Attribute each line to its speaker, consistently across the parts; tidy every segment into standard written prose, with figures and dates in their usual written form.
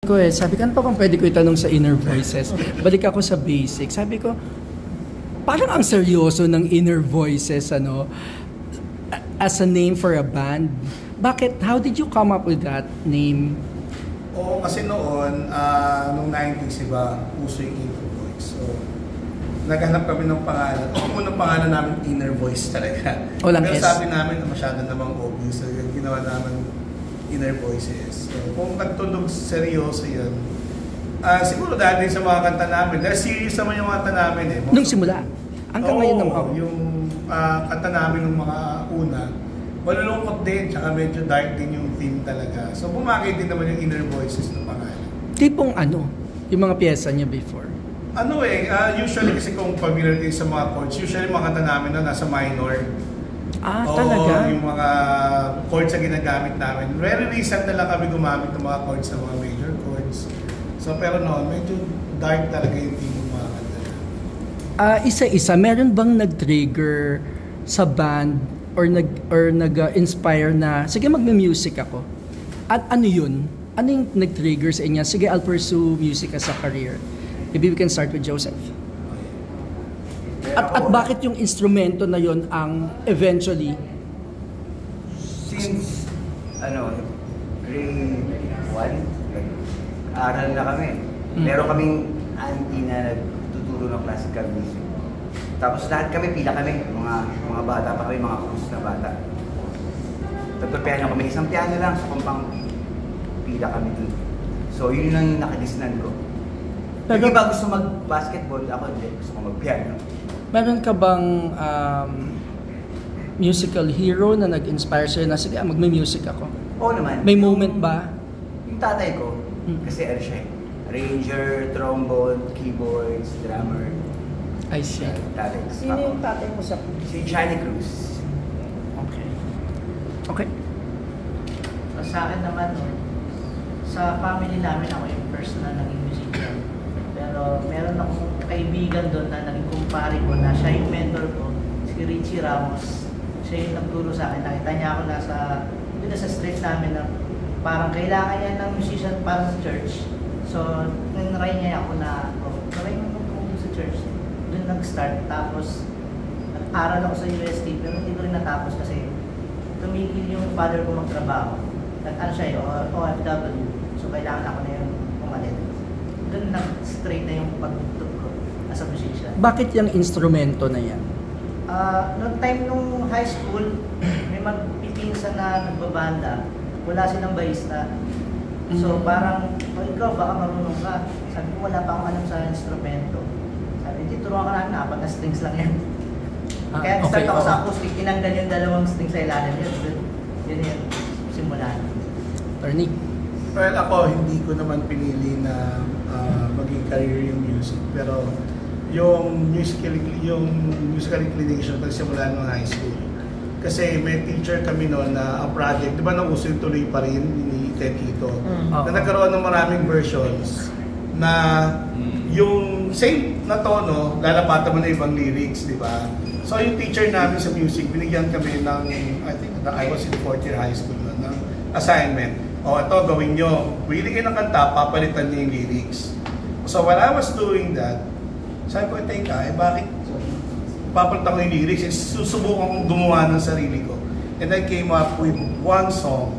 Speaker 1: Sabi ko, ano pa bang pwede ko itanong sa Inner Voices? Balik ako sa basic. Sabi ko, parang ang seryoso ng Inner Voices, as a name for a band. Bakit? How did you come up with that name?
Speaker 2: Oo, kasi noon, nung 90s, iba, puso yung Inner Voice. So, naghanap kami ng pangalan. Ang unang pangalan namin, Inner Voice talaga.
Speaker 1: Walang
Speaker 2: Pero
Speaker 1: S.
Speaker 2: sabi namin na masyado namang obvious. So, ginawa namin Inner Voices. So, kung nagtunog seryoso yun, siguro dahil sa mga kanta namin, dahil serious naman yung kanta namin eh.
Speaker 1: Nung simula? Hanggang ngayon naman ako.
Speaker 2: Yung kanta namin ng mga una, malulungkot din, tsaka medyo dark din yung theme talaga. So, bumagay din naman yung Inner Voices ng pangalan.
Speaker 1: Tipong yung mga pyesa niya before?
Speaker 2: Usually kasi kung familiar din sa mga chords, usually mga kanta namin na nasa minor.
Speaker 1: Talaga?
Speaker 2: Yung mga chords na ginagamit namin. Very recent na lang kami gumamit ng mga chords ng mga major chords. So, pero noon, medyo dark talaga yung theme ng mga kanta namin.
Speaker 1: Isa-isa, meron bang nag-trigger sa band or nag-inspire na, sige magme-music ako? At ano yun? Ano yung nag-trigger sa inyo? Sige, I'll pursue music as a career. Maybe we can start with Joseph. At bakit yung instrumento na yon ang eventually?
Speaker 3: Since, grade 1, aral na kami. Meron kaming auntie na nagtuturo ng classical music. Tapos lahat kami, pila kami, mga bata pa kami, mga cruise na bata. Nagpapiano kami, isang piano lang, sa kumpang pila kami dun. So yun lang yung nakadisnan ko. Yung iba gusto mag-basketball, ako hindi, gusto ko mag-piano.
Speaker 1: Meron ka bang musical hero na nag-inspire sa'yo na, sige, magme-music ako?
Speaker 3: Oo naman.
Speaker 1: May moment ba?
Speaker 3: Yung tatay ko, kasi siya arranger, trombone, keyboards, drummer.
Speaker 1: I see.
Speaker 3: Talents.
Speaker 4: Sino yung tatay mo sa
Speaker 3: Si Johnny Cruz.
Speaker 1: Okay.
Speaker 4: Sa akin naman, sa family namin ako yung first na naging musician. Pero meron akong kaibigan doon na naging kumpare ko na siya yung mentor ko, si Richie Ramos. Siya yung nagturo sa akin. Nakita niya ako doon sa street namin na parang kailangan niya ng musician para sa church. So, nag-try niya ako na, try mo sa church. Doon nag-start. Tapos, nag-aral ako sa UST pero hindi ko rin natapos kasi tumigil yung father ko magtrabaho. OFW. So, kailangan ako na yung umalit. Doon nag-straight na yung pagtutug ko as a musician.
Speaker 1: Bakit yung instrumento na yan?
Speaker 4: Noong time nung high school, may magpipinsan na nagbabanda. Wala silang bahista. So parang, ikaw baka marunong ka. Sabi ko, wala pa akong alam sa instrumento. Sabi, turuan ka namin, 4 na strings lang yan. Kaya start ako sa acoustic, tinanggal yung 2 strings sa ilalim. Yun yung simulan.
Speaker 1: Ernie?
Speaker 2: Well, ako, hindi ko naman pinili na maging career yung music. Pero yung musical inclination pagsimula ng high school. Kasi may teacher kami noon na ang project, di ba nauso yung tuloy pa rin ni Ted Ito, na nagkaroon ng maraming versions na yung same na tono, lalapatan mo na ibang lyrics, di ba? So yung teacher namin sa music, binigyan kami ng, I think I was in 4th year high school noon, ng assignment. Ito gawin nyo, willing kayo ng kanta, papalitan niyo yung lyrics. So while I was doing that, sabi ko, teka, bakit papalitan ko yung lyrics? Susubukan kong gumawa ng sarili ko. And I came up with one song,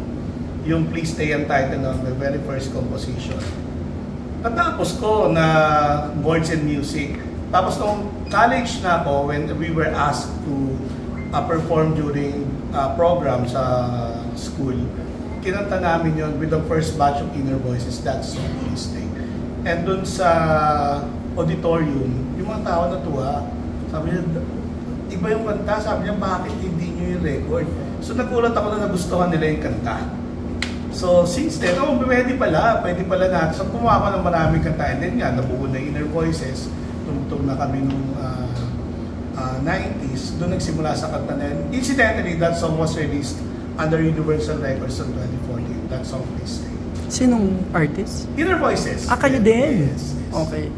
Speaker 2: yung Please Stay ang title ng the very first composition. Natapos ko na boards and music. Tapos nung college na ako, when we were asked to perform during program sa school, kinanta namin yun with the first batch of Inner Voices, that song, Please Stay. And dun sa auditorium, yung mga tao natuwa, sabi niya, iba yung kanta, sabi niya, bakit hindi nyo yung record? So nagulat ako na nagustuhan nila yung kanta. So since then, pwede pala natin. So kumuha ko ng maraming kanta, and then nga, nabuo na Inner Voices, tumutog na kami nung 90s, doon nagsimula sa kanta na yun. Incidentally, that song was released under Universal Records in 2014, that song, Please Stay.
Speaker 1: Sinong artist?
Speaker 2: Inner Voices.
Speaker 1: Kayo din?
Speaker 2: Yes.
Speaker 1: Okay.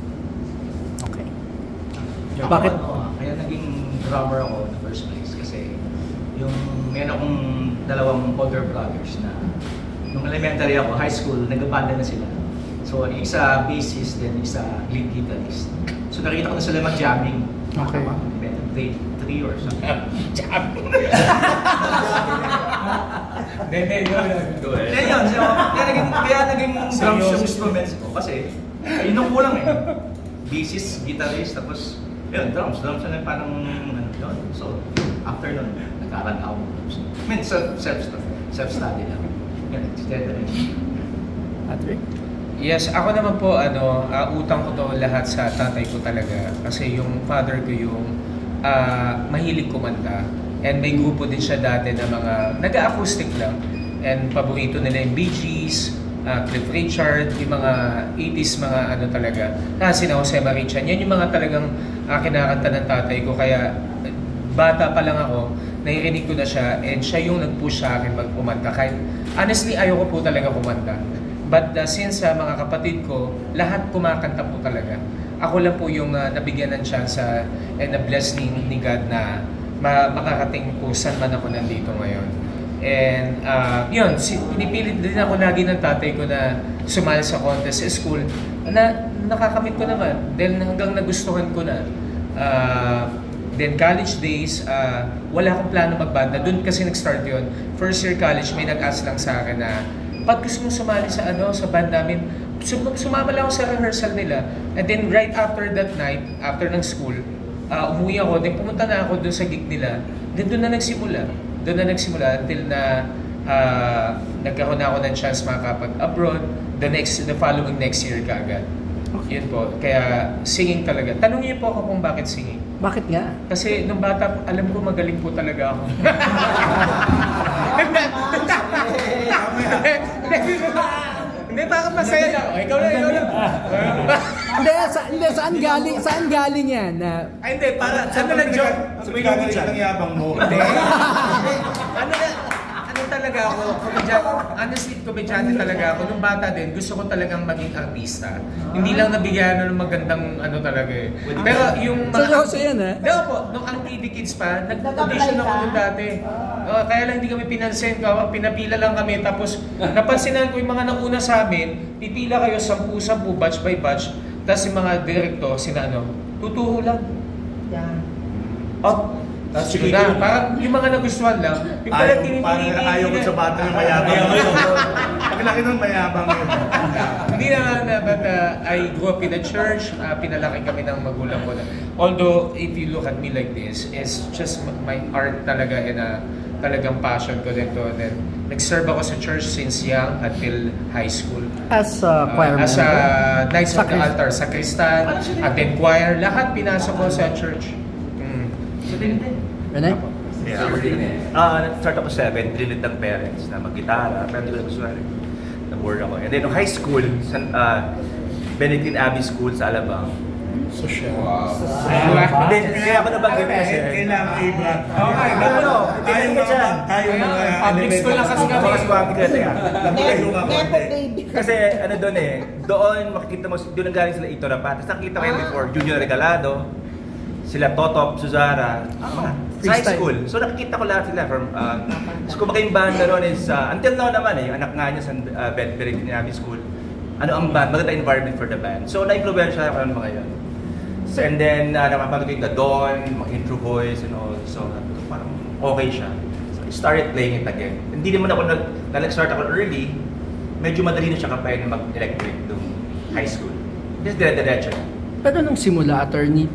Speaker 5: Bakit? Kaya naging drummer ako in the first place kasi yung meron akong 2 older brothers na nung elementary ako, high school, nag-banda na sila. So, isa bassist, then isa lead guitarist. So, nakita ko na sila mag-jamming.
Speaker 1: Okay.
Speaker 5: Grade 3 or something. Jam! Then yun. So, kaya naging drums yung instruments ko. Kasi, yun ang kulang eh. Bassist, guitarist, tapos, yun, drums. Drums na parang, yun. So, after nun, nag-aaral ako. I mean, self-study lang. Yan,
Speaker 1: Patrick?
Speaker 6: Yes, ako naman po, utang ko to lahat sa tatay ko talaga. Kasi yung father ko yung mahilig kumanta. And may grupo din siya dati na mga nag-acoustic lang. And paborito nila yung Bee Gees, Cliff Richard, yung mga 80s mga talaga. Kasi na Jose Marichan, yan yung mga talagang kinakanta ng tatay ko. Kaya bata pa lang ako, naririnig ko na siya and siya yung nag-push sa akin magkumanta. Kahit honestly, ayoko po talaga kumanta. But since mga kapatid ko, lahat kumakanta po talaga. Ako lang po yung nabigyan ng chance and na-bless ni God na makakating po saan man ako nandito ngayon. And yun, pinipilit din ako lagi ng tatay ko na sumali sa contest sa school na nakakamit ko naman. Then hanggang nagustuhan ko na. Then college days, wala akong plano magbanda. Doon kasi nag-start yun. First year college, may nag-ask lang sa akin na pag gusto mo sumali sa band namin, sumama lang ako sa rehearsal nila. And then right after that night, after ng school, umuwi ako, then pumunta na ako doon sa gig nila. Then doon na nagsimula. Until na nagkaroon na ako ng chance makakapag-abroad. The following next year kaagad. Yun po. Kaya singing talaga. Tanungin niyo po ako kung bakit singing.
Speaker 1: Bakit nga?
Speaker 6: Kasi nung bata, alam ko magaling po talaga ako. Hindi, bakit masaya lang? Ikaw lang.
Speaker 1: Hindi, saan galing yan?
Speaker 6: Ay, hindi, para, joke?
Speaker 2: Sumigaw ng yabang mo.
Speaker 6: Ano talaga ako, honestly, komedyante talaga ako. Nung bata din, gusto ko talagang maging artista. Hindi lang nabigyan ng magandang talaga eh. Pero yung
Speaker 1: Seryoso yan
Speaker 6: Hindi po, nung ang TV Kids pa, nag-audition ako doon dati. Kaya lang hindi kami pinansin, pinapila lang kami. Tapos napansinan ko yung mga nauna sa amin, pipila kayo 10-10, batch by batch. Tapos yung mga direktor, tutuho lang.
Speaker 4: Yan.
Speaker 2: Tapos
Speaker 6: Sige na, parang yung mga nagustuhan lang, yung pala tinitinitin.
Speaker 2: Ayaw ko sa bata yung mayabang. Paglaki nun, mayabang yun.
Speaker 6: Hindi na, but I grew up in a church, pinalaki kami ng magulang ko. Although, if you look at me like this, it's just my art talaga and talagang passion ko din to. Then, nag-serve ako sa church since young until high school.
Speaker 1: As a choir member?
Speaker 6: As a Knights of the Altar, sacristan, at then choir, lahat pinasok ko sa church.
Speaker 1: Renee?
Speaker 7: Yeah. Nag-start ako 7, dinilit ng parents na mag-gitara, pero hindi ko nagustuhan rin. Na-bored ako. And then, no, high school, Benedictine Abbey School sa Alabang.
Speaker 2: Social.
Speaker 7: Kaya ako nabanggit kasi.
Speaker 2: Kailangan iba.
Speaker 7: Okay,
Speaker 2: Tayo
Speaker 6: Public school lang kasi kami.
Speaker 7: Kasi doon makikita mo, doon ang galing sila Ito Rapat. Tapos nakikita ko yan before, Junior Regalado, sila Totop, Suzara, sa high school. So nakikita ko lahat sila from, so kung yung banda ron is, until now naman yung anak nga niya sa Benedictine Abbey School, ang band, maganda environment for the band. So na-influence siya ako ng mga yun. So, and then, napapanood ko yung The Dawn, mga intro voice and all. So parang okay siya. So I started playing it again. Hindi naman ako nag-start ako early, medyo madali na siya kapayan na mag-electric nung high school. Just dire-diretso.
Speaker 1: Pero nung simula, attorney,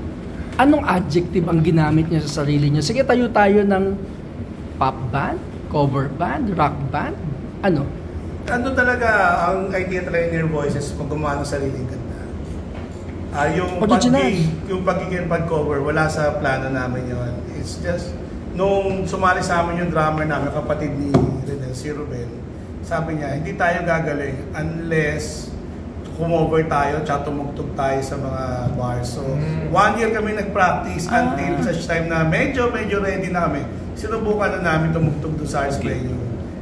Speaker 1: anong adjective ang ginamit niya sa sarili niya? Sige, tayo ng pop band, cover band, rock band, ano?
Speaker 2: Ano talaga, ang idea talaga in your voices pag gumawa ng sariling kanta. Yung pagiging pag-cover, wala sa plano namin yun. It's just, nung sumali sa amin yung drummer namin, kapatid ni Renel, si Ruben, sabi niya, hindi tayo gagaling unless kumover tayo, tsaka tumugtog tayo sa mga bars. So, 1 year kami nag-practice until such time na medyo ready na kami. Sinubukan na namin tumugtog doon sa Arts Venue.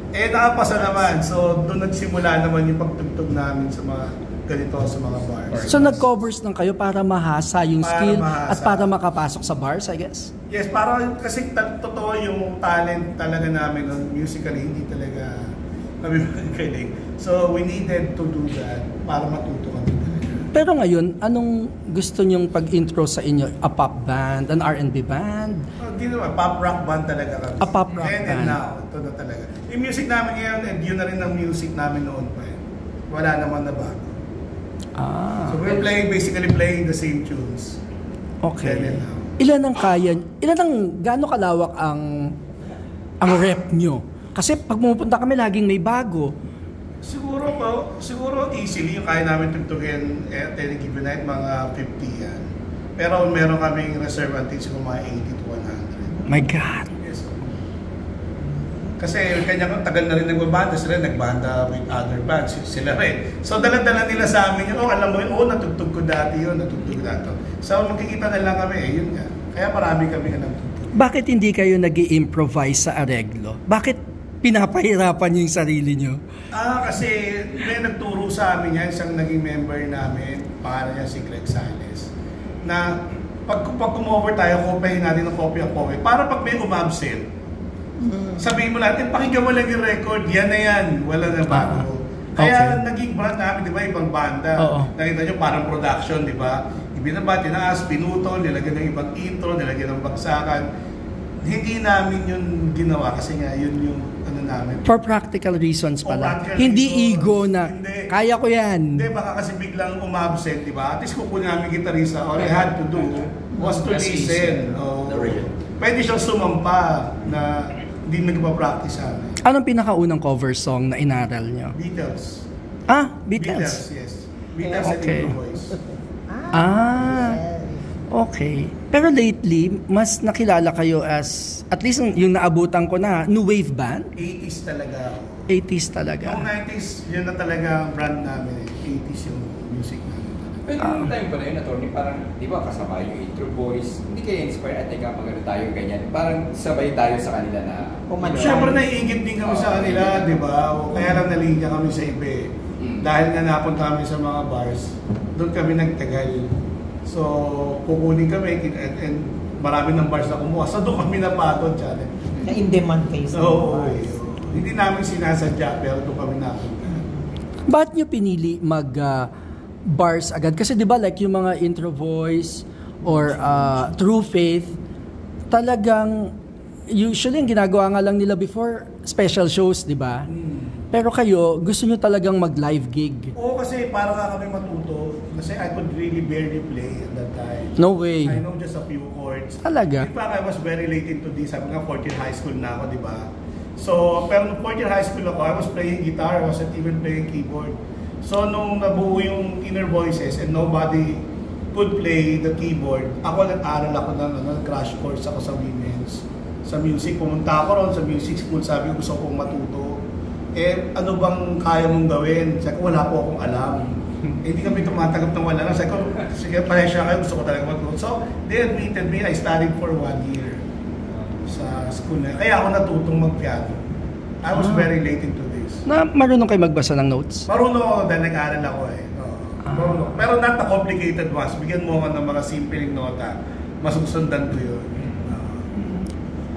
Speaker 2: Nakapasa naman. So, doon nagsimula naman yung pagtugtog namin sa mga ganito, sa mga bars.
Speaker 1: So, nag-covers lang kayo para mahasa yung skill at para makapasok sa bars, I guess?
Speaker 2: Yes, para kasi totoo yung talent talaga namin musically, hindi talaga kami magaling. So we needed to do that para matuto kami talaga.
Speaker 1: Pero ngayon, anong gusto nyong pag-intro sa inyo? A pop band? An R&B band?
Speaker 2: Hindi naman, pop rock band talaga kami.
Speaker 1: A pop rock
Speaker 2: And
Speaker 1: band.
Speaker 2: now, ito na talaga. Yung music namin ngayon, and yun na rin ang music namin noon pa. Wala naman na bago. So we're basically playing the same tunes.
Speaker 1: Okay.
Speaker 2: Then and now.
Speaker 1: Gaano kalawak ang rep nyo? Kasi pag pumupunta kami, laging may bago.
Speaker 2: Siguro easily yung kaya namin tugtugin at any given night, mga 50 yan. Pero meron kaming reserve until siguro mga 80 to 100.
Speaker 1: My God.
Speaker 2: Yes. Kasi kanya tagal na rin nagbabanda, sila nagbanda with other bands, sila rin. So dala-dala nila sa amin yun, alam mo yun, natugtog ko dati yun, natugtog dati. So magkikita na lang kami, yun nga. Kaya marami kami nga nagtugtog.
Speaker 1: Bakit hindi kayo nag-i-improvise sa areglo? Bakit pinapahirapan niyo yung sarili niyo?
Speaker 2: Kasi may nagturo sa amin yan, isang naging member namin, pangalan niya si Greg Sales, na pag come-over tayo, kopyahin natin ng copy. Para pag may umabsent, sabihin mo natin, pakinggan mo lang yung record, yan na yan, wala na bago. Kaya naging brand namin, di ba, ibang banda. Nakita nyo, parang production, di ba? Ibinaba, tinaas, pinutol, nilagyan ng ibang intro, nilagyan ng bagsakan. Hindi namin yun ginawa kasi nga yun yung namin.
Speaker 1: For practical reasons pala. Hindi reasons. Ego na, hindi. Kaya ko yan.
Speaker 2: Hindi, baka kasi biglang umabsent, di ba? At least kukunin namin gitarista, all I had to do was to listen. Pwede siyang sumampa na hindi nagpa-practice sa amin.
Speaker 1: Anong pinakaunang cover song na inaral nyo?
Speaker 2: Beatles.
Speaker 1: Beatles?
Speaker 2: Yes. Beatles and Intro Voice.
Speaker 1: Okay. Pero lately, mas nakilala kayo as, at least yung naabutan ko na, new wave band?
Speaker 2: 80s talaga.
Speaker 1: 80s talaga.
Speaker 2: Noong 90s, yun na talaga ang brand namin. 80s yung music namin.
Speaker 8: Pero yung time pa na yun, attorney, parang, di ba, kasama yung Intro Boys, hindi kayo inspired at teka, magano tayo ganyan. Parang sabay tayo sa kanila na...
Speaker 2: Siyempre, naiingit din kami sa kanila, di ba? Kaya lang nalinya kami sa iba. Dahil nga napunta kami sa mga bars, doon kami nagtagal. So, kukunin kami and marami ng bars na kumuha. So, doon kami napagod, challenge.
Speaker 4: Na in-demand face.
Speaker 2: Hindi namin sinasadya, pero doon kami napunta.
Speaker 1: Ba't nyo pinili mag-bars agad? Kasi di ba like yung mga Intro Voice or True Faith, talagang usually yung ginagawa nga lang nila before, special shows, di ba? Pero kayo, gusto nyo talagang mag-live gig?
Speaker 2: Oo, kasi para nga kami matuto. Kasi I could really barely play at that time.
Speaker 1: No way.
Speaker 2: I know just a few chords.
Speaker 1: Talaga?
Speaker 2: In fact, I was very late into this. Sabi nga, 4th year high school na ako, di ba? So, pero nung 4th year high school ako, I was playing guitar. I wasn't even playing keyboard. So, nung nabuo yung Inner Voices and nobody could play the keyboard, ako nag-aral ako ng crash course ako sa women's. Sa music, pumunta ako ron sa music school. Sabi ko, gusto kong matuto. Ano bang kaya mong gawin? Sabi ko, wala po akong alam. Hindi kami tumatanggap ng wala lang. Sabi ko, sige, paresya kayo, gusto ko talaga matuto. So, they admitted me, I studied for 1 year sa school na. Kaya ako natutong mag-piano. I was very late into this.
Speaker 1: Marunong kayo magbasa ng notes?
Speaker 2: Marunong ako dahil nag-aaral ako Marunong. Pero not the complicated ones. Bigyan mo ako ng mga simpleng nota. Masusundan ko yun.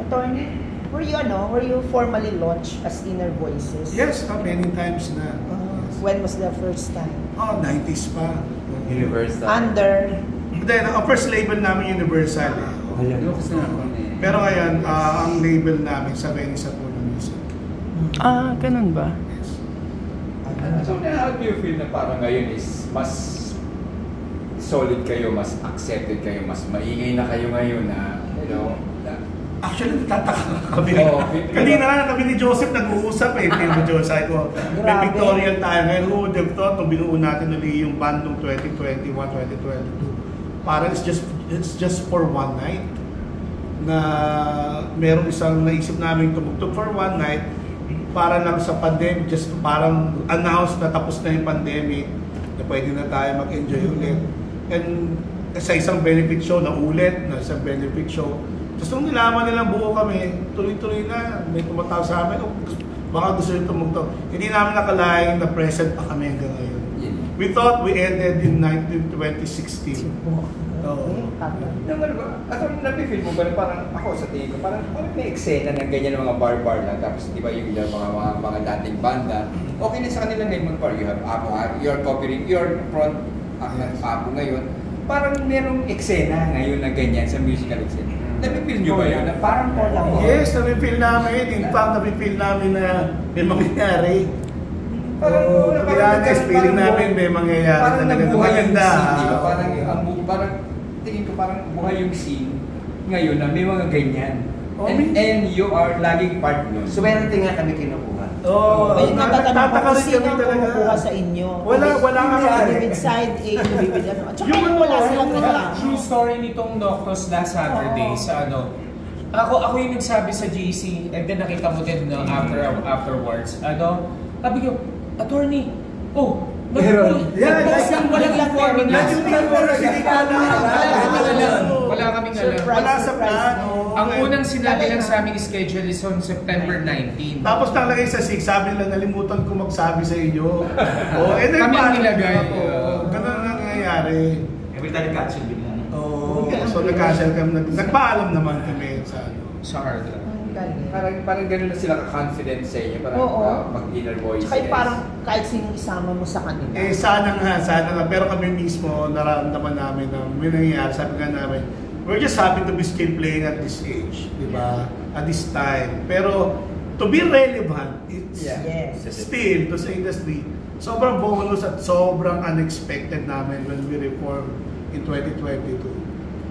Speaker 9: Attorney, were you formally launched as Inner Voices?
Speaker 2: Yes, many times na.
Speaker 9: When was the first time?
Speaker 2: 90s pa.
Speaker 8: Universal.
Speaker 9: Under?
Speaker 2: Then, ang first label namin Universal. Pero ngayon, ang label namin sa Venice Apollo Music.
Speaker 1: Ganun ba?
Speaker 2: Yes.
Speaker 8: So, how do you feel na parang ngayon is mas solid kayo, mas accepted kayo, mas maingay na kayo ngayon na,
Speaker 2: Actually, natataka kami. Kanina na kami ni Joseph nag-uusap Joseph ko, may Victorian tayo ngayon. Who would have thought nung binuo natin ulit yung band noong 2021, 2022. Parang it's just for one night. Na merong isang naisip namin tumugtog for one night para lang sa pandemic, just parang announce na tapos na yung pandemic, na pwede na tayo mag-enjoy ulit. And sa isang benefit show na ulit, na isang benefit show, tapos nung nilaman nilang buo kami, tuloy-tuloy na, may tumatawag sa amin, baka gusto nyo tumugtog. Hindi namin nakalain na present pa kami hanggang ngayon. We thought we ended in 2016. Oo.
Speaker 8: Naman ba, napifeel mo ba na parang ako sa tingin ko, parang may eksena ng ganyan ng mga bar-bar lang, tapos di ba yung mga dating banda, okay na sa kanila ngayon mag-bar, you have Apo, you're covering, your front Apo ngayon, parang merong eksena ngayon na ganyan sa musical eksena. Napifeel nyo ba yun?
Speaker 9: Parang po lang.
Speaker 2: Yes, napifeel namin. In fact, napifeel namin na may mangyayari.
Speaker 8: Parang
Speaker 2: feeling namin may mangyayari
Speaker 8: talaga na
Speaker 2: maganda.
Speaker 8: Parang tingin ko parang buhay yung scene ngayon na may mga ganyan. And you are laging part nun.
Speaker 3: Swerte nga kami kinukuha.
Speaker 9: May natatanong ko kung sino ang kumukuha sa inyo.
Speaker 2: Wala nga
Speaker 9: with side A, with ano. Tsaka wala silang reklamo.
Speaker 6: True story nitong Doctors last Saturday sa ano. Ako yung nagsabi sa GC and then nakita mo din afterwards. Sabi ko, attorney, nag-post yung walang informing lang. Wala kaming alam.
Speaker 2: Wala sa plano.
Speaker 6: Ang unang sinabi lang sa aming schedule is on September 19.
Speaker 2: Tapos nakalagay sa 6, sabi lang nalimutan ko magsabi sa inyo.
Speaker 6: Kami ang nilagay.
Speaker 2: Ganun ang nangyayari.
Speaker 5: Every time cancel din yan.
Speaker 2: So nag-cancel kami. Nagpaalam naman kami
Speaker 6: sa Arda.
Speaker 8: Parang gano'n na sila ka-confident sa inyo, parang mag-inner voices.
Speaker 9: Tsaka parang kahit sinong isama mo sa kanila.
Speaker 2: Sana nga. Pero kami mismo, nararamdaman namin na may nangyayari. Sabi nga namin, we're just happy to be still playing at this age, di ba? At this time. Pero, to be relevant, it's still, to sa industry, sobrang bonus at sobrang unexpected namin when we reform in 2022.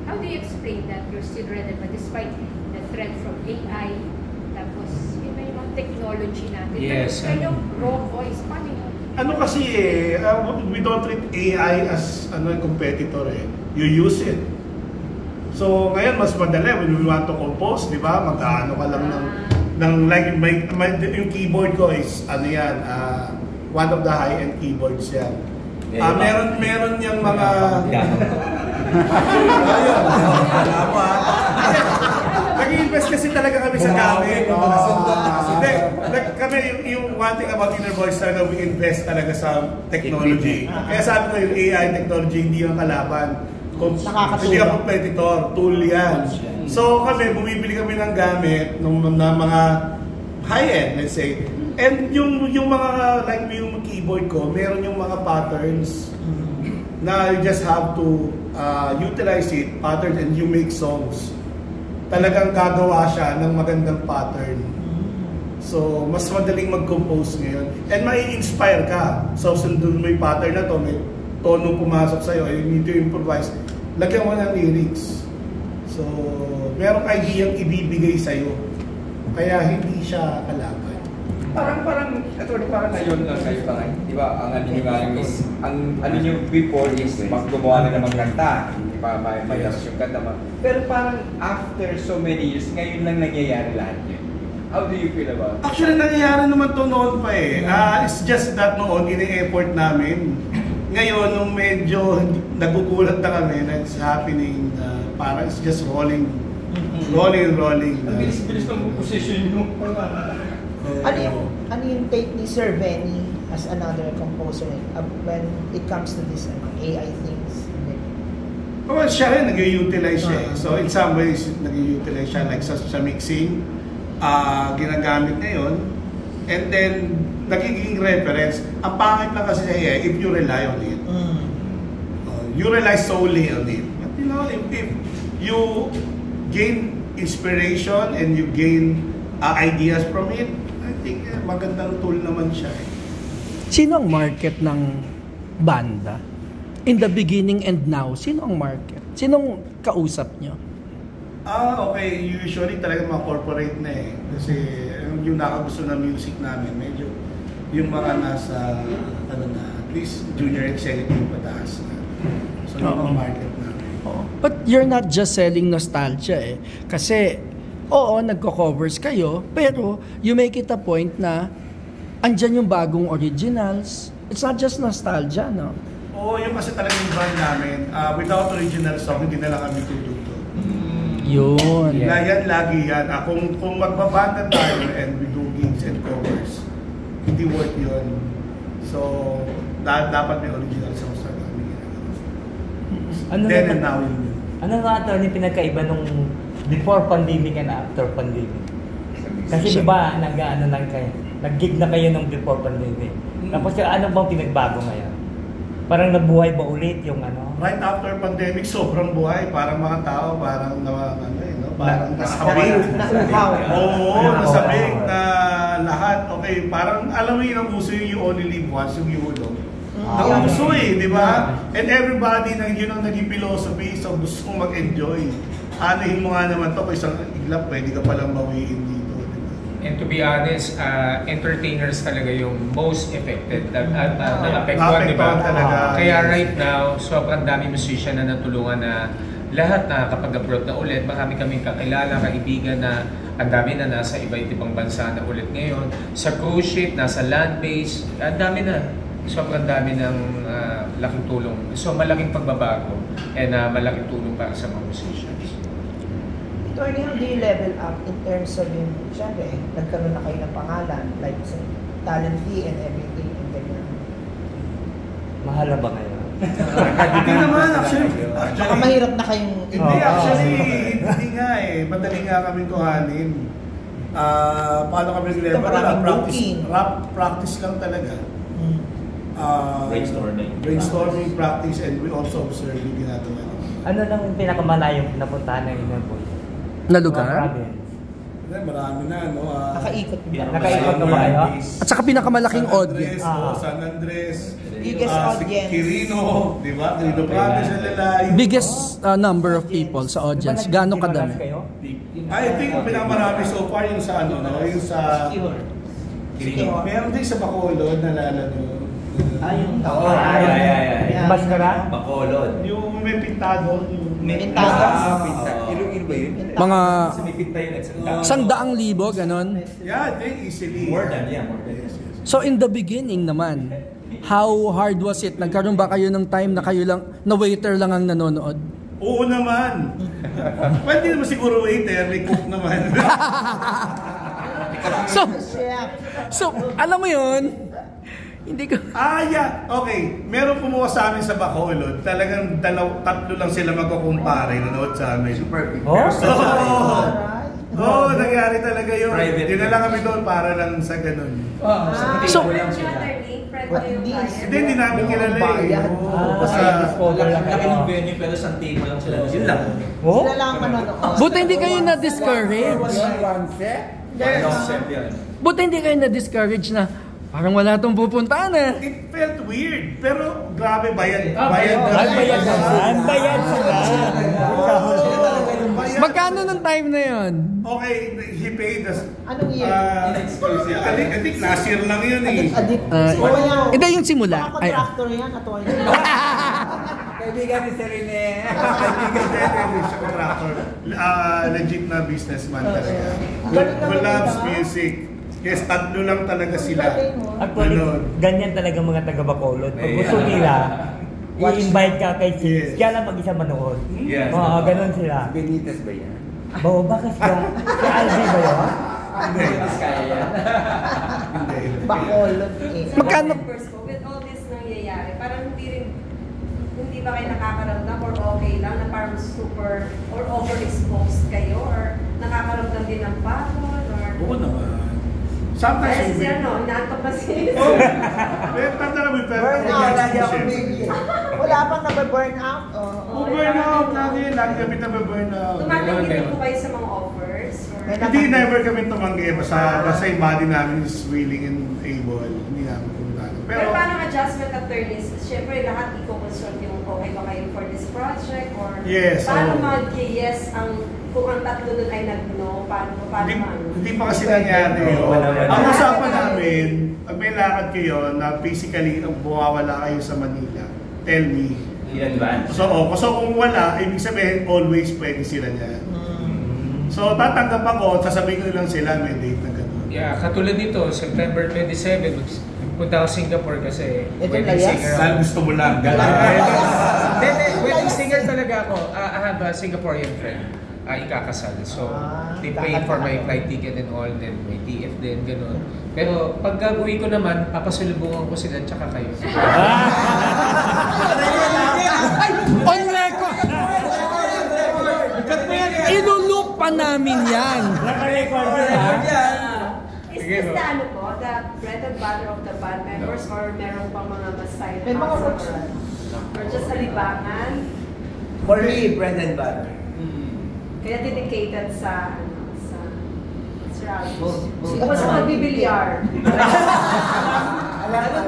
Speaker 10: How do you explain that you're still relevant despite the threat from AI, tapos yun na yung technology natin?
Speaker 6: Yes.
Speaker 10: Kayong raw voice, paano yun?
Speaker 2: Ano kasi we don't treat AI as a competitor eh. You use it. So ngayon mas madali when we want to compose, di ba? Mag-ano ka lang ng like yung keyboard ko is one of the high-end keyboards yan. Meron yung mga nag-i-invest kasi talaga kami sa gamit. Hindi, kami yung one thing about Inner Voice talaga, we invest talaga sa technology. Kaya sabi ko yung AI technology hindi yung kalaban. Hindi yung competitor, tool yan. So kami, bumibili kami ng gamit ng mga high-end, let's say. And yung mga like yung keyboard ko, meron yung mga patterns na you just have to utilize it, pattern, and you make songs. Talagang gagawa siya ng magandang pattern. So, mas madaling mag-compose ngayon. And mai-inspire ka. So, sundin mo yung pattern na to, may tono pumasok sa'yo, you need to improvise. Lagyan mo ng lyrics. So, merong idea ang ibibigay sa'yo. Kaya hindi siya kalaban.
Speaker 8: Parang ngayon lang kayo parang, di ba, ang ano nyo before is gumawa na ng mga kanta, di ba, may yung kanta mo. Pero parang after so many years, ngayon lang nangyayari lahat yun. How do you feel about it?
Speaker 2: Actually, nangyayari naman to noon pa eh. It's just that noon, ini-effort namin. Ngayon, nung medyo nagugulat na kami na it's happening, parang it's just rolling.
Speaker 8: Ang bilis ng position nyo.
Speaker 9: Ano yung take ni Sir Benny as another composer when it comes to this AI things?
Speaker 2: Well, siya rin nag-utilize siya. So in some ways, nag-utilize siya like sa mixing, ginagamit niya yun. And then, nagiging reference. Ang pangit lang kasi siya if you rely on it. You rely solely on it. But you know, if you gain inspiration and you gain ideas from it, I think magandang tool naman siya.
Speaker 1: Sino ang market ng banda? In the beginning and now, sino ang market? Sinong kausap nyo?
Speaker 2: Okay. Usually talaga mga corporate na eh. Kasi yung nakagusto na music namin, medyo yung mga nasa, at least junior executive pataas na. So yung mga market namin.
Speaker 1: But you're not just selling nostalgia eh. Kasi, nagko-covers kayo, pero you make it a point na andyan yung bagong originals. It's not just nostalgia, no?
Speaker 2: Yung kasi talagang yung brand namin, without original song, hindi na lang kami tututo.
Speaker 1: Yun.
Speaker 2: Yan, lagi yan. Kung magbabanda tayo and we do gigs and covers, hindi worth yun. So, dapat may original songs na kami ginagawa.
Speaker 11: Ano
Speaker 2: Then
Speaker 11: na-
Speaker 2: and now yun.
Speaker 11: Ano nga attorney pinagkaiba nung before pandemic and after pandemic? Kasi di ba nag-ano lang kayo, nag-gig na kayo nung before pandemic. Tapos ano bang pinagbago ngayon? Parang nabuhay ba ulit yung ano?
Speaker 2: Right after pandemic, sobrang buhay. Parang mga tao, parang parang nasabing.
Speaker 9: Nauhaw.
Speaker 2: Oo, nasabing na lahat. Okay, parang alam mo yun ang uso yung you only live once, yung yulo. Nauso di ba? And everybody, yun ang naging philosophy, so gusto kong mag-enjoy. Anuhin mo nga naman to, kung isang iglap, pwede ka palang bawiin dito.
Speaker 6: And to be honest, entertainers talaga yung most affected at naapektuhan, di ba?
Speaker 2: Talaga.
Speaker 6: Kaya right now, sobrang dami musician na natulungan na lahat na kapag abroad na ulit, marami kaming kakilala, kaibigan na ang dami na nasa iba't ibang bansa na ulit ngayon. Sa cruise ship, nasa land base, ang dami na. Sobrang dami ng laking tulong. So malaking pagbabago and malaking tulong para sa mga musicians.
Speaker 9: Attorney, how do you level up in terms of yung, syempre, nagkaroon na kayo ng pangalan, like sa talent fee and everything, and ganyan.
Speaker 11: Mahal na ba ngayon?
Speaker 2: Hindi naman, actually.
Speaker 9: Baka mahirap na kayong...
Speaker 2: Hindi, actually, hindi nga madali nga kami kuhanin. Paano kami nag-level? Practice lang talaga. Brainstorming, practice, and we also observe yung ginagawa.
Speaker 11: Ano lang yung pinakamalayong napuntahan ng Inner Voice?
Speaker 1: Na lugar?
Speaker 2: Marami na,
Speaker 9: Nakaikot ba?
Speaker 11: Nakaikot na ba kayo?
Speaker 1: At saka pinakamalaking audience.
Speaker 2: San Andres,
Speaker 9: Biggest audience.
Speaker 2: Quirino, di ba? Quirino Province, Lalay.
Speaker 1: Biggest number of people sa audience. Gaano kadami?
Speaker 2: I think pinakamarami so far yung sa yung sa... Meron din sa Bacolod, nalala nyo.
Speaker 9: Yung
Speaker 11: Baskara?
Speaker 7: Bacolod.
Speaker 2: Yung may pintado.
Speaker 7: Iloilo ba yun?
Speaker 1: Mga
Speaker 7: Sumipit tayo nagsalita.
Speaker 1: 100,000, ganon.
Speaker 2: Yeah, I think easily.
Speaker 7: More than.
Speaker 1: So in the beginning naman, how hard was it? Nagkaroon ba kayo ng time na kayo lang, na waiter lang ang nanonood?
Speaker 2: Oo naman. Pwede naman siguro waiter, may cook naman.
Speaker 1: So, alam mo yun, hindi ko...
Speaker 2: Yeah. Okay. Meron kumuha sa amin sa Bacolod. Talagang tatlo lang sila magkukumpare. Nanood sa amin.
Speaker 3: Super big.
Speaker 2: Nangyari talaga yun.
Speaker 7: Private.
Speaker 2: Yun na lang kami doon para lang sa ganun.
Speaker 1: So,
Speaker 2: Hindi namin kilala
Speaker 5: Laki ng venue pero sa table lang sila. Yun lang.
Speaker 9: Sila lang ang manonood.
Speaker 1: buti hindi kayo na-discourage. Buti hindi kayo na-discourage na parang wala tong pupuntahan
Speaker 2: It felt weird. Pero grabe, bayad.
Speaker 11: Bayad sila.
Speaker 1: Magkano ng time na yon?
Speaker 2: Okay, he paid us.
Speaker 9: Anong year?
Speaker 2: I think last year lang yun
Speaker 1: Hindi yung simula.
Speaker 9: Mga contractor yan, attorney.
Speaker 8: Kaibigan ni Serene.
Speaker 2: Siya contractor. Legit na businessman talaga. Who loves music. Yes, tatlo lang talaga sila.
Speaker 11: Actually, ganyan talaga mga taga-Bacolod. Pag gusto nila, i-invite ka kay Sis, kaya lang mag-isa manood.
Speaker 7: Yes.
Speaker 11: Ganun sila.
Speaker 8: Benitez ba yan?
Speaker 11: Bakit ka? Si Aldi ba yun?
Speaker 8: Benitez kaya yan.
Speaker 9: Bacolod
Speaker 1: Magkano?
Speaker 10: With all this nangyayari, parang hindi ba kayo nakakaramdam or okay lang na parang super or overexposed kayo or nakakaramdam din ng pagod or...
Speaker 2: Oo naman. Sometimes
Speaker 10: inaantok na siya.
Speaker 2: Tanda namin, pero
Speaker 9: wala pang nabe-burn out.
Speaker 2: Burn out lagi kami nabe-burn out.
Speaker 10: Tumatanggit din po kayo sa mga offers? Or...
Speaker 2: Hindi, never kami tumanggi. Basta yung body namin is willing and able. Hindi namin kumulano.
Speaker 10: Pero paano adjustment attorneys? Siyempre, lahat i-consult yung okay ba kayo for this project? Or
Speaker 2: yes.
Speaker 10: Paano mag-yes kung ang tatlo doon ay nag-no? Paano
Speaker 2: Hindi pa kasi nangyari. Ang usapan namin, pag may lakad kayo na physically bumawala kayo sa Manila, tell me.
Speaker 7: In advance.
Speaker 2: So kung wala, ibig sabihin always pwede sila niyan. So tatanggap ako, sasabihin ko lang sila may date na gano'n.
Speaker 6: Yeah, katulad nito, September 27, punta ako Singapore kasi wedding singer.
Speaker 2: Dahil gusto mo lang.
Speaker 6: Wedding singer talaga ako. I have a Singaporean friend. ikakasal. So, they paid for my flight ticket and all, then may TF din, gano'n. Pero pag gagawin ko naman, papasulubungan ko sila tsaka kayo.
Speaker 1: On record! Inulup pa namin yan!
Speaker 10: Is this the ano po, the bread and butter of the band members or meron pang mga mas side
Speaker 9: May mga
Speaker 10: hustle or just sa libangan?
Speaker 3: For me, bread and butter.
Speaker 10: Kaya dedicated sa ano, sa Ralph's.
Speaker 4: Both.
Speaker 10: Tapos sa magbibilyar.
Speaker 4: Ganun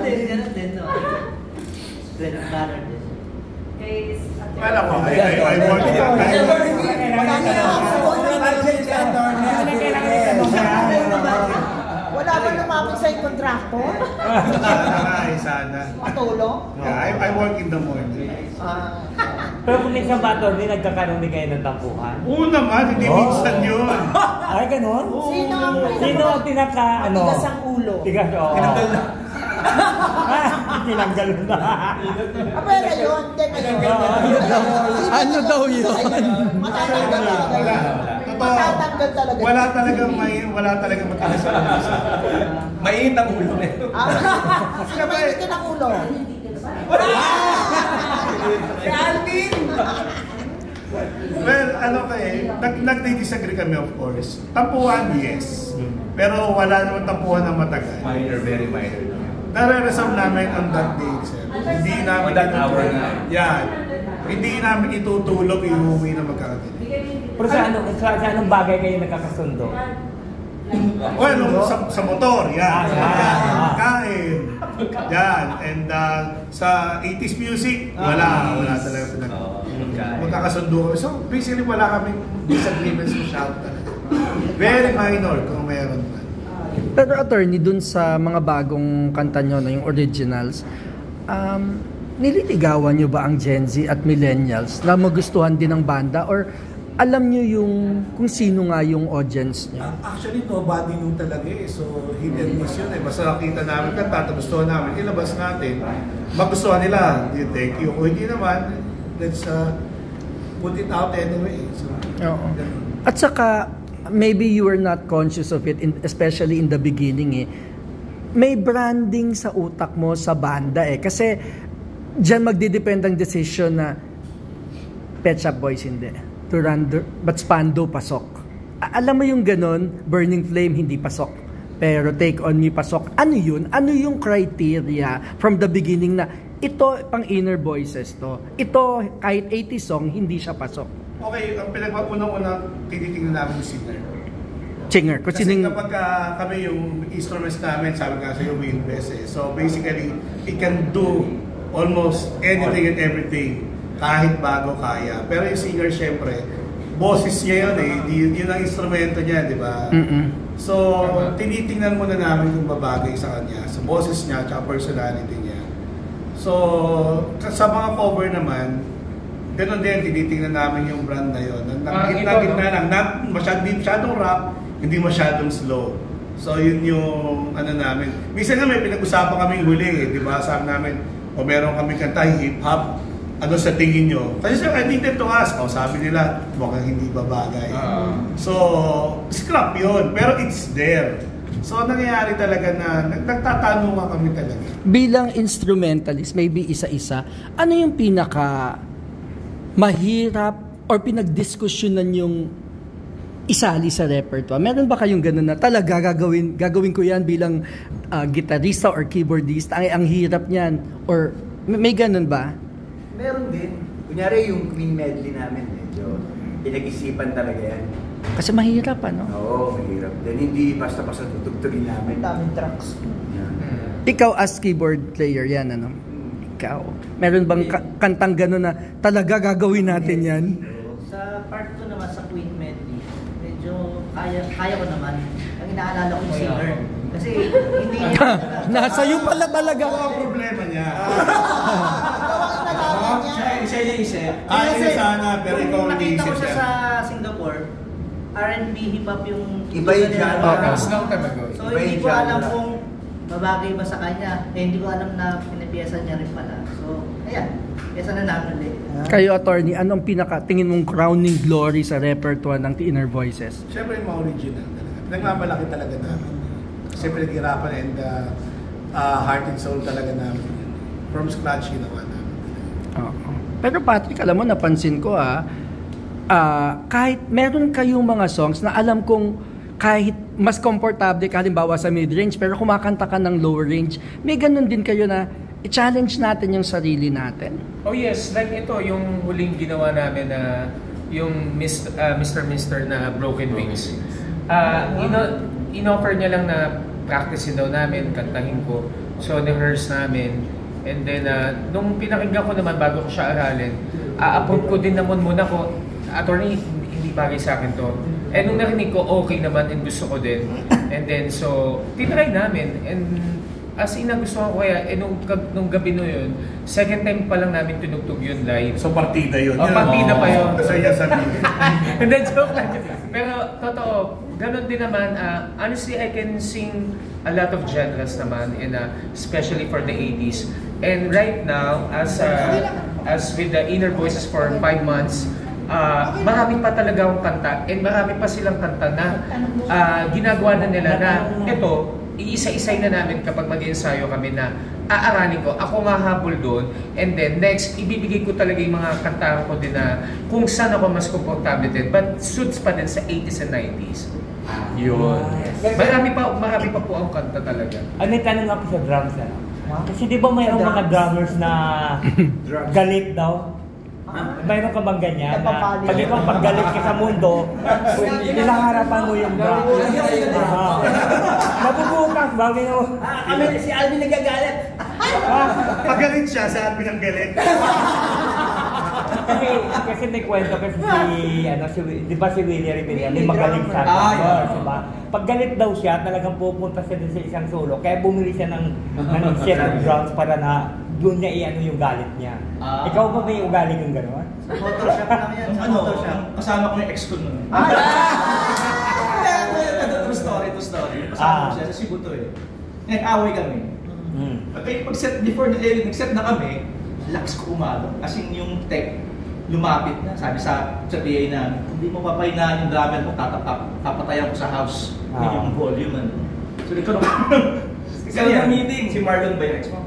Speaker 4: din, no? Bread and butter din.
Speaker 10: Kay
Speaker 2: Alam ko, I work
Speaker 9: Wala ba lumapit sa yung kontraktor?
Speaker 2: Sana.
Speaker 9: Matulong?
Speaker 2: Yeah, I work in the morning.
Speaker 11: Pero kung minsan ba, Tony, nagkakaroon din kayo ng tampuhan?
Speaker 2: Oo naman, hindi minsan yun.
Speaker 11: Ay, ganun? Sino ang tinaka, ano?
Speaker 9: Tigas ang ulo.
Speaker 11: Tigas, oo.
Speaker 7: Tinanggal na.
Speaker 11: Tinanggal na.
Speaker 9: Pero yun,
Speaker 1: Ano daw yun?
Speaker 9: Matatanggal talaga. Matatanggal talaga.
Speaker 2: Wala talagang matigas sa ulo.
Speaker 7: Mainit ang ulo nito.
Speaker 9: Sino mainitin ang ulo?
Speaker 2: Well, ano nag-disagree kami of course. Tampuhan, yes. Pero wala naman tampuhan na matagal.
Speaker 7: Minor, very minor.
Speaker 2: Nare-resolve namin on that day, sir. Hindi namin
Speaker 7: On that hour na.
Speaker 2: Yan. Hindi namin itutulog, iuwi na magkakagalit.
Speaker 11: Pero sa anong bagay kayo nagkakasundo?
Speaker 2: Well, sa motor, yan. Kain. Yan. And sa 80s music, wala talaga pinag magkakasundo kami. So basically wala kaming disagreements masyado talaga. Very minor kung mayroon man.
Speaker 1: Pero attorney, dun sa mga bagong kanta nyo na yung originals, nililigawan nyo ba ang Gen Z at Millennials na magustuhan din ng banda? Or alam nyo yung kung sino nga yung audience nyo?
Speaker 2: Actually, nobody knew talaga eh. So, hit and miss yun eh. Basta nakita namin kanta, gustuhan namin, ilabas natin. Magustuhan nila, thank you. Kung hindi naman, let's put it out anyway. So,
Speaker 1: oo. At saka, maybe you were not conscious of it, especially in the beginning eh. May branding sa utak mo sa banda eh. Kasi, dyan magdidepend ang decision na Pet Shop Boys hindi. But Spando pasok. Alam mo yung ganun, Burning Flame hindi pasok. Pero Take On Me pasok. Ano yun? Ano yung criteria from the beginning na ito pang Inner Voices to? Ito kahit 80 song hindi siya pasok.
Speaker 2: Okay, ang pinagpapunang-una tinitingnan namin yung singer.
Speaker 1: Singer.
Speaker 2: Kasi kapag kami yung instruments namin, sabi nga sa'yo, we invest eh. So basically, it can do almost anything and everything. Kahit bago kaya. Pero yung singer, syempre, boses niya yun eh. Yun ang instrumento niya, di ba? So, tinitingnan muna namin kung babagay sa kanya. Sa boses niya, at personality niya. So, sa mga cover naman, ganoon din, tinitingnan namin yung brand na yun. Gitna lang. Masyadong rap, hindi masyadong slow. So, yun yung ano namin. Minsan nga may pinag-usapan kaming huli eh. Di ba? Sabi namin, o meron kami kanta, hip-hop. Ano sa tingin nyo? Kasi I needed to ask. Sabi nila, mukhang hindi babagay. So, scrap yun. Pero it's there. So, nangyayari talaga na nagtatanong kami talaga.
Speaker 1: Bilang instrumentalist, maybe isa-isa, ano yung pinaka mahirap or pinagdiskusyonan yung isali sa repertoire? Meron ba kayong ganun na talaga gagawin ko yan bilang gitarista or keyboardista? Ang hirap niyan. Or may ganun ba?
Speaker 3: Meron din. Kunyari yung Queen medley namin, medyo pinag-isipan talaga yan.
Speaker 1: Kasi mahirap, ano?
Speaker 3: Oo, mahirap. Then hindi basta-basta tutugtugin namin.
Speaker 9: Daming tracks.
Speaker 1: Ikaw as keyboard player yan, ano? Ikaw. Meron bang kantang gano'n na talaga gagawin natin yan?
Speaker 4: Sa part ko naman sa Queen medley, medyo kaya ko naman. Ang inaalala ko yung singer. Kasi hindi
Speaker 1: nasa iyo pala talaga.
Speaker 2: Ang problema niya.
Speaker 7: Siya yung isip.
Speaker 2: Kasi sana, pero ikaw ang
Speaker 4: nakita ko
Speaker 2: iisip
Speaker 4: siya
Speaker 2: siya.
Speaker 4: sa Singapore, R&B hip-hop yung
Speaker 3: Iba yung genre.
Speaker 4: So hindi ko alam kung babagay ba sa kanya. Hindi ko alam na pinapiyasa niya rin pala. So, ayan. Kaya Minsan na nabili.
Speaker 1: Kayo, attorney, anong tingin mong crowning glory sa repertoire ng The Inner Voices?
Speaker 2: Siyempre yung mga original talaga. Nagmamalaki talaga namin. Siyempre naghirapan and heart and soul talaga namin. From scratch ginawa namin.
Speaker 1: Pero Patrick, alam mo, napansin ko kahit meron kayong mga songs na alam kong kahit mas komportable ka halimbawa sa mid-range pero kumakanta ka ng lower range, may ganun din kayo na i-challenge natin yung sarili natin.
Speaker 6: Oh yes, like ito, yung huling ginawa namin na yung Mr. na Broken Wings. In-offer niya lang na practicein daw namin, kantahin ko. So, rehearse namin. And then, nung pinakinggan ko naman bago ko siya aralin, approve ko din naman muna ko, attorney, hindi bagay sa akin to. And nung narinig ko, okay naman and gusto ko din. And then, so, tinry namin. And as in, nagustuhan ko kaya, nung gabi no yun, second time pa lang namin tinugtog yun live.
Speaker 2: So, partida yun.
Speaker 6: Partida pa yun.
Speaker 2: So, yan sabihin.
Speaker 6: And then, joke lang. Pero, totoo, ganun din naman, honestly, I can sing a lot of genres naman, and especially for the 80s. And right now, as with the Inner Voices for 5 months, marami pa talaga akong kanta, and marami pa silang kanta na ginagawa na nila na ito, iisa-isay na namin kapag mag-ensayo kami na aaralin ko, ako mahabol doon, and then next, ibibigay ko talaga yung mga kanta ko din na kung saan ako mas komportable din, but suits pa din sa 80s and 90s. Yun. Marami pa po ang kanta talaga.
Speaker 11: May tanong ako sa drums na. Kasi di ba mayroong mga drummers na galit daw? Mayroon ka bang ganyan na pag ikaw paggalit ka sa mundo, ilaharapan mo yung drum. Nabubukas ba?
Speaker 4: Si Alvin nagagalit.
Speaker 2: Pagalit siya sa Alvin ang galit.
Speaker 11: Kasi may kwento kasi di ba si Willie Rivera, may magaling sa drummers, di ba? Pag galit daw siya, talagang pupunta siya dun sa isang solo. Kaya bumili siya ng set of drums para na doon niya i-ano yung galit niya. Ikaw ba may ugali yung gano'n?
Speaker 4: Sa Photoshop lang yan. Sa Photoshop.
Speaker 5: Kasama ko yung ex ko nun. True story. Kasama ko siya sa Cebu to eh. Nag-away kami. Pag-set, before nag-set na kami, lakas ko umalo. Kasi yung tech, lumapit na. Sabi sa PA na, hindi mo papahinaan yung drummer mo, papatayan ko sa house. Yung volume. So, nagkaroon ng meeting. Si Marlon ba yung ex mo?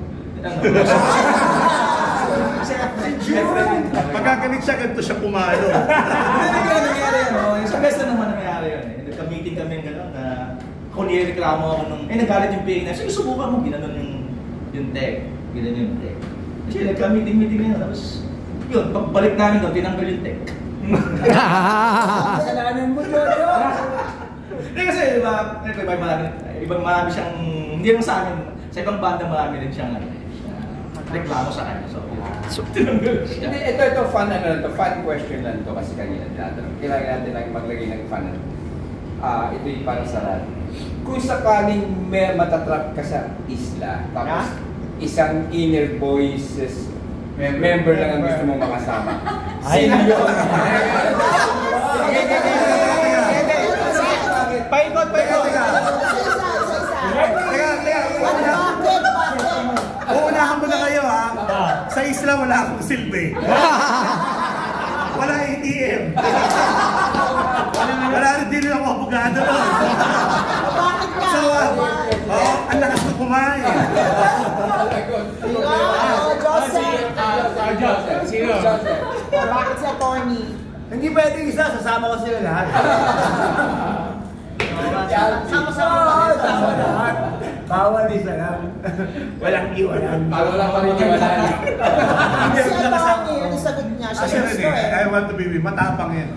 Speaker 2: Pagkagalit siya, ganito siya pumalo.
Speaker 5: Hindi ko nangyari yun. Sa best na naman nangyari yun. Nagka-meeting kami gano'n na kung nireklamo ako nung, nagalit yung PA na, sige subukan mo, ginanon yung tech. Ginanon yung tech. Kasi nagka-meeting na yun. Tapos, yun, pagbalik namin doon, tinanggal yung tech.
Speaker 9: Kasalanan mo, Jojo!
Speaker 5: Hindi kasi, ibang marami siyang, hindi lang sa amin, sa ibang banda marami rin siyang reklamo sa kanya. So tinanggal siya.
Speaker 8: Ito, fun question lang to kasi kanina tinatanong. Kailangan natin lang maglagay ng fun. Ito yung parang saran. Kung sakaling may matatrap ka sa isla, tapos isang Inner Voices member lang ang gusto mong makasama. Sino yun?
Speaker 7: Paikot!
Speaker 2: Uunahan ko na kayo ha. Sa isla wala akong silbi. Wala ATM. Wala rin din ako abogado nun. So, ang lakas ko kumain.
Speaker 9: Joseph. Bakit si attorney?
Speaker 7: Hindi pwedeng isa, sasama ko sila lahat.
Speaker 4: Sama-sama
Speaker 7: lahat. Bawal isa lang. Walang iwanan.
Speaker 8: Wala pa rin iwanan.
Speaker 9: Si attorney, yung sagot niya, siya
Speaker 2: Kasi
Speaker 9: gusto eh.
Speaker 2: I want to be with, matapang yan.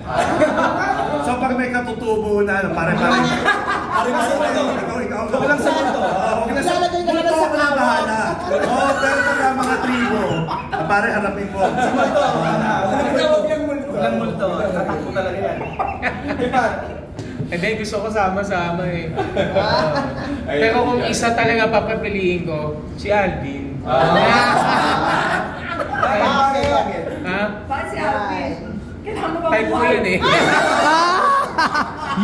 Speaker 2: So pag may katutubo na, pare-pare. Ikaw.
Speaker 7: Walang sagot to.
Speaker 2: Multo ako na bahala. Pero pag mga tribo, pare harapin mo.
Speaker 5: Walang multo. Tatakbo talaga yan.
Speaker 6: Hindi, gusto ko sama-sama eh. Pero kung isa talaga papapiliin ko, si Alvin.
Speaker 10: Bakit?
Speaker 6: Ha?
Speaker 10: Bakit si Alvin? Kailangan mo ba
Speaker 6: Type ko yun eh.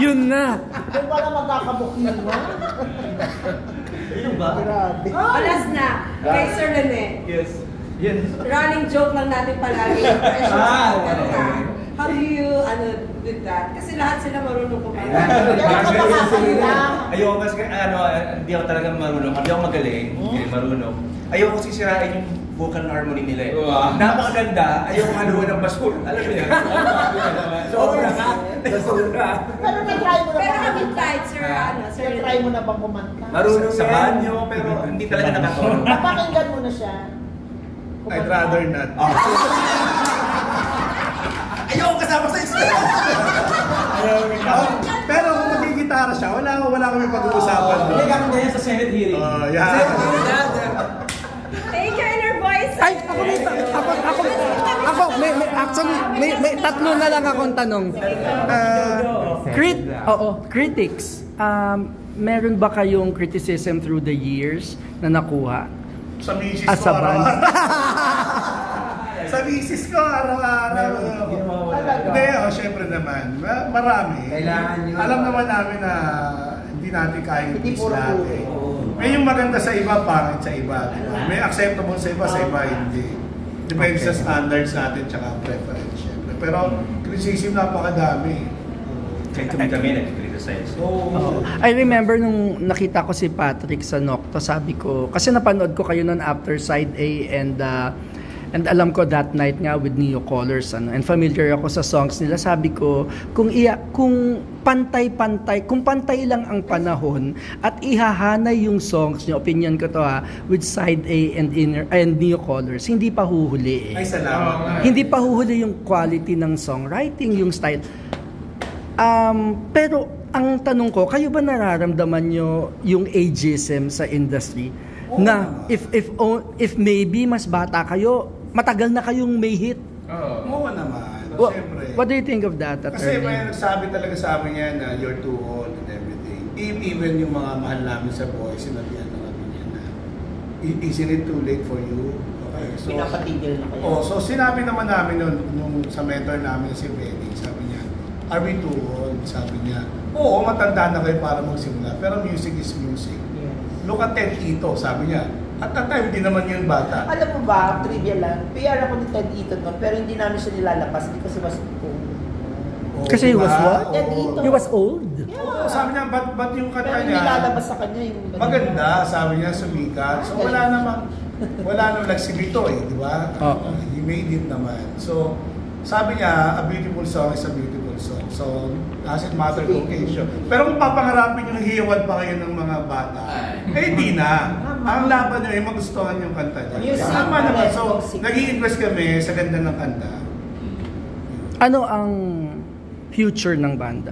Speaker 1: Yun na.
Speaker 9: Doon pala magkakabukin mo.
Speaker 5: Yun ba?
Speaker 9: Grabe.
Speaker 10: Alas na, kay Sir Rene.
Speaker 5: Yes.
Speaker 10: running joke lang natin palagi. How do you, with that? Kasi lahat sila marunong kumanta.
Speaker 7: Ayoko kasi, hindi ako talaga marunong. Hindi ako magaling, hindi marunong. Ayoko sisirain yung vocal harmony nila eh. Napakaganda, ayoko haluan ng basura. Alam mo yan? Sobra ka.
Speaker 9: Pero na-try mo na
Speaker 10: Pero
Speaker 9: bang
Speaker 10: have tried, sir, sir?
Speaker 9: Na-try mo na bang kumanta?
Speaker 7: Marunong sa banyo, pero hindi talaga nakatulong.
Speaker 9: Napakinggan mo na siya.
Speaker 2: I'd rather not.
Speaker 7: Ayoko kasama sa isla.
Speaker 2: Pero kung magigitara siya, wala kami pag-uusapan.
Speaker 5: Hindi kami ganyan sa Senate hearing.
Speaker 10: Thank you, Inner Voice.
Speaker 1: Ay, may tatlo na lang akong tanong. Critics. Meron ba kayong criticism through the years na nakuha?
Speaker 2: Sa misis
Speaker 1: As
Speaker 2: ko
Speaker 1: a band?
Speaker 2: Sa misis ko, araw-araw. Hindi, syempre naman. Marami. Alam naman namin na hindi natin kaya yung piece natin. May yung maganda sa iba, pangit sa iba. Diba? May acceptable sa iba hindi. Depende sa standards natin tsaka preference, syempre. Pero criticism napakadami.
Speaker 7: Kahit kami nag-criticize.
Speaker 1: I remember nung nakita ko si Patrick sa Nocto, sabi ko, kasi napanood ko kayo nun after Side A and alam ko that night nga with Neo Colors and familiar ako sa songs nila, sabi ko kung pantay lang ang panahon at ihahanay yung songs niyo, opinion ko to with Side A and Neo Colors, hindi pa huhuli
Speaker 2: Ay, salamat.
Speaker 1: Hindi pa huhuli yung quality ng songwriting, yung style. Pero ang tanong ko, kayo ba nararamdaman nyo yung ageism sa industry? Na if maybe mas bata kayo, matagal na kayong may hit.
Speaker 2: Oo naman. Siyempre.
Speaker 1: What do you think of that,
Speaker 2: Kasi
Speaker 1: attorney?
Speaker 2: may nagsabi talaga sa amin yan na you're too old and everything. Even yung mga mahal namin sa boys, sinabihan na kami yan na isn't it too late for you? Okay, so
Speaker 9: pinapatigil na kayo.
Speaker 2: So sinabi naman namin nung sa mentor namin si Benny, sabi niya, are we too old? Sabi niya, oo, matanda na kayo para magsimula, pero music is music. Look at Ted Ito, sabi niya. At that time, hindi naman yun bata.
Speaker 9: Alam mo ba, trivia lang, PR ako ni Ted Ito noon, pero hindi namin siya nilalapas because he was old.
Speaker 1: Kasi he was what?
Speaker 9: Ted Ito.
Speaker 1: He was old?
Speaker 2: Oo, sabi niya, ba't yung kanta
Speaker 9: Pero
Speaker 2: niya?
Speaker 9: nilalabas sa kanya yung
Speaker 2: Maganda, sabi niya, sumikat. So wala namang like si Vito di ba? He made it naman. So, sabi niya, a beautiful song is a beautiful song. So, doesn't matter the occasion. Pero kung papangarapin yung hiyawan pa kayo ng mga bata, hindi na. Ang laban niyo ay magustuhan yung kanta niya. Tama naman. So, nag-i-invest kami sa ganda ng kanta.
Speaker 1: Ano ang future ng banda?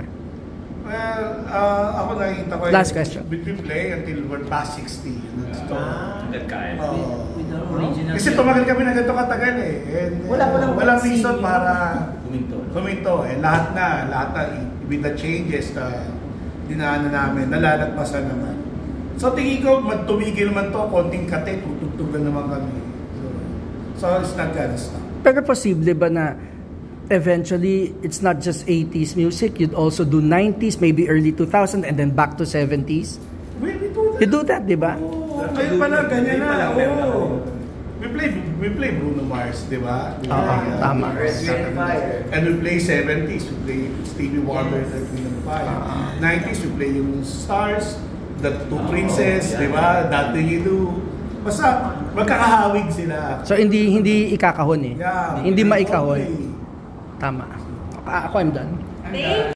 Speaker 2: Well, ako nakikita ko
Speaker 1: Last question.
Speaker 2: We play until we're past 60. Kasi
Speaker 4: Kasi
Speaker 2: tumagal kami na ganito katagal And walang reason para kuminto. Lahat na with the changes na dinaanan namin, nalalagpasan naman. So tingin ko, tumigil man to, konting kate, tutugtog na naman kami. So it's not gonna stop.
Speaker 1: Pero posible ba na eventually it's not just 80s music, you'd also do 90s, maybe early 2000 and then back to 70s?
Speaker 2: We do that.
Speaker 1: You do that, di ba?
Speaker 2: Kayo pala, ganyan na. We play Bruno Mars, di ba?
Speaker 1: Tama.
Speaker 2: And we play 70s, we play Stevie Wonder, Earth, Wind & Fire. 90s, we play yung Stars, The Two Princes, di ba? That Do You Do. Basta, magkakahawig sila.
Speaker 1: So hindi ikakahon
Speaker 2: Yeah,
Speaker 1: hindi maikahon.
Speaker 2: okay.
Speaker 1: Tama. Ako I'm done.
Speaker 10: Thank